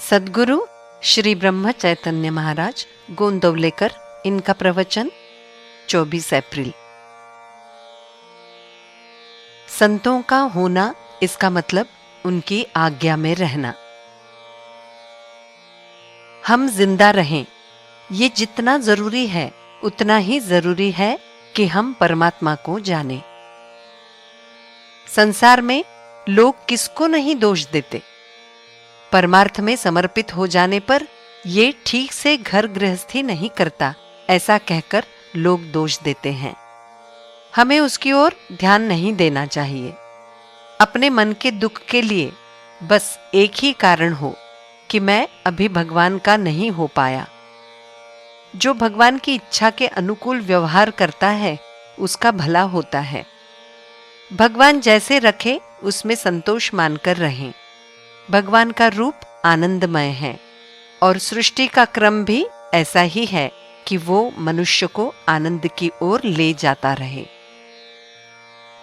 सद्गुरु श्री ब्रह्म चैतन्य महाराज गोंदवलेकर, इनका प्रवचन 24 अप्रैल। संतों का होना, इसका मतलब उनकी आज्ञा में रहना। हम जिंदा रहें, ये जितना जरूरी है उतना ही जरूरी है कि हम परमात्मा को जानें। संसार में लोग किसको नहीं दोष देते। परमार्थ में समर्पित हो जाने पर ये ठीक से घर गृहस्थी नहीं करता, ऐसा कहकर लोग दोष देते हैं। हमें उसकी ओर ध्यान नहीं देना चाहिए। अपने मन के दुख के लिए बस एक ही कारण हो कि मैं अभी भगवान का नहीं हो पाया। जो भगवान की इच्छा के अनुकूल व्यवहार करता है उसका भला होता है। भगवान जैसे रखे उसमें संतोष मानकर रहें। भगवान का रूप आनंदमय है और सृष्टि का क्रम भी ऐसा ही है कि वो मनुष्य को आनंद की ओर ले जाता रहे।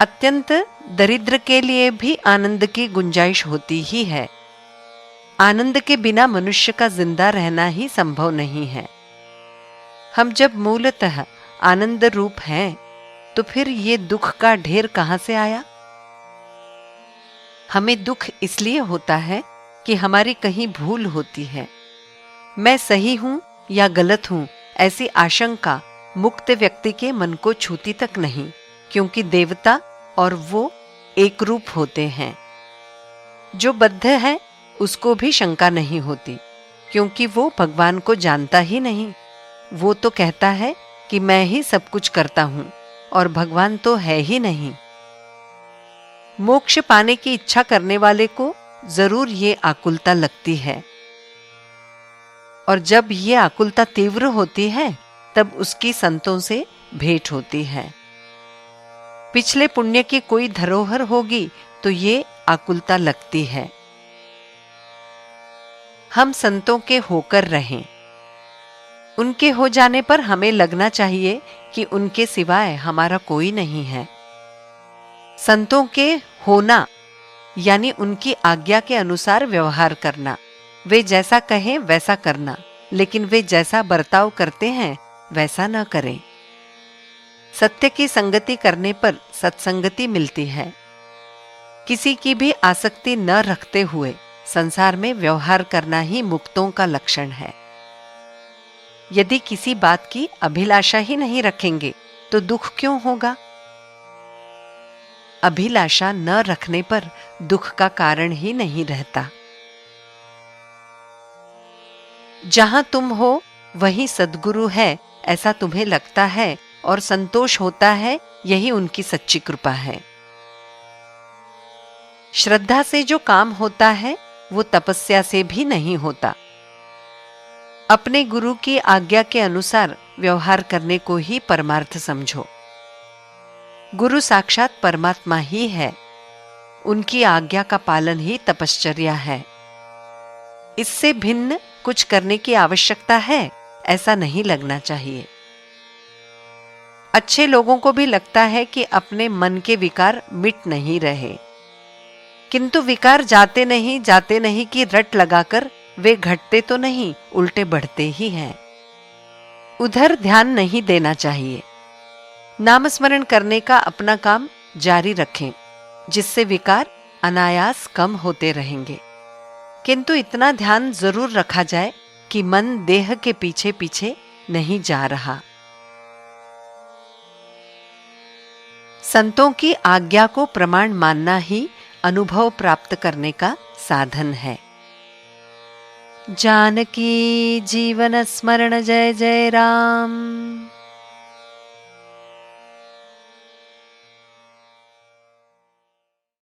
अत्यंत दरिद्र के लिए भी आनंद की गुंजाइश होती ही है। आनंद के बिना मनुष्य का जिंदा रहना ही संभव नहीं है। हम जब मूलतः आनंद रूप हैं, तो फिर ये दुख का ढेर कहां से आया? हमें दुख इसलिए होता है कि हमारी कहीं भूल होती है। मैं सही हूं या गलत हूं, ऐसी आशंका मुक्त व्यक्ति के मन को छूती तक नहीं, क्योंकि देवता और वो एक रूप होते हैं। जो बद्ध है उसको भी शंका नहीं होती, क्योंकि वो भगवान को जानता ही नहीं। वो तो कहता है कि मैं ही सब कुछ करता हूं और भगवान तो है ही नहीं। मोक्ष पाने की इच्छा करने वाले को जरूर ये आकुलता लगती है, और जब ये आकुलता तीव्र होती है तब उसकी संतों से भेंट होती है। पिछले पुण्य की कोई धरोहर होगी तो ये आकुलता लगती है। हम संतों के होकर रहें। उनके हो जाने पर हमें लगना चाहिए कि उनके सिवाय हमारा कोई नहीं है। संतों के होना यानी उनकी आज्ञा के अनुसार व्यवहार करना। वे जैसा कहें वैसा करना, लेकिन वे जैसा बर्ताव करते हैं वैसा न करें। सत्य की संगति करने पर सत्संगति मिलती है। किसी की भी आसक्ति न रखते हुए संसार में व्यवहार करना ही मुक्तों का लक्षण है। यदि किसी बात की अभिलाषा ही नहीं रखेंगे तो दुख क्यों होगा? अभिलाषा न रखने पर दुख का कारण ही नहीं रहता। जहां तुम हो वहीं सद्गुरु है, ऐसा तुम्हें लगता है और संतोष होता है, यही उनकी सच्ची कृपा है। श्रद्धा से जो काम होता है वो तपस्या से भी नहीं होता। अपने गुरु की आज्ञा के अनुसार व्यवहार करने को ही परमार्थ समझो। गुरु साक्षात परमात्मा ही है। उनकी आज्ञा का पालन ही तपश्चर्या है। इससे भिन्न कुछ करने की आवश्यकता है, ऐसा नहीं लगना चाहिए। अच्छे लोगों को भी लगता है कि अपने मन के विकार मिट नहीं रहे, किंतु विकार जाते नहीं कि रट लगाकर वे घटते तो नहीं, उल्टे बढ़ते ही हैं। उधर ध्यान नहीं देना चाहिए। नामस्मरण करने का अपना काम जारी रखें, जिससे विकार अनायास कम होते रहेंगे। किंतु इतना ध्यान जरूर रखा जाए कि मन देह के पीछे पीछे नहीं जा रहा। संतों की आज्ञा को प्रमाण मानना ही अनुभव प्राप्त करने का साधन है। जानकी जीवन स्मरण जय जय राम।